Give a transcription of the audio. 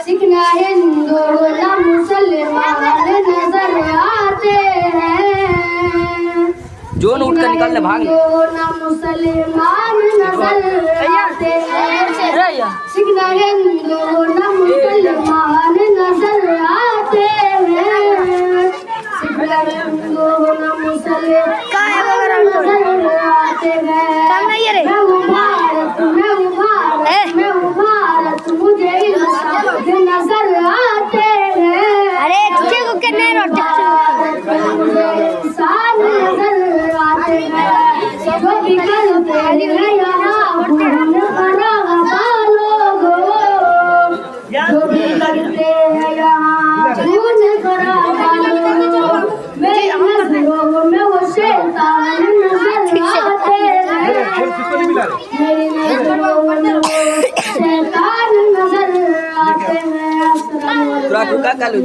सिखना हिंदू ना मुसलमान नजर आते हैं। जोन उठ कर निकल ले भाग ना मुसलमान नजर आते हैं। सिखना हिंदू ना मुसलमान नजर आते हैं। सिखना हिंदू ना मुसलमान नजर आते हैं। मैं हूँ भारत, मैं हूँ भारत, मैं हूँ भारत, मुझे इंसान नजर आते हैं। अरे तुझे को कितने मुझे इंसान नजर आते हैं। जो भी करते हैं यहाँ खून खराबा लोगों, जो भी करते हैं यहाँ खून खराबा लोगों, मेरी नजरों में वो शैतान नजर आते हैं। मेरी नजरों में वो शैतान नजर आते हैं। तुरा का कालू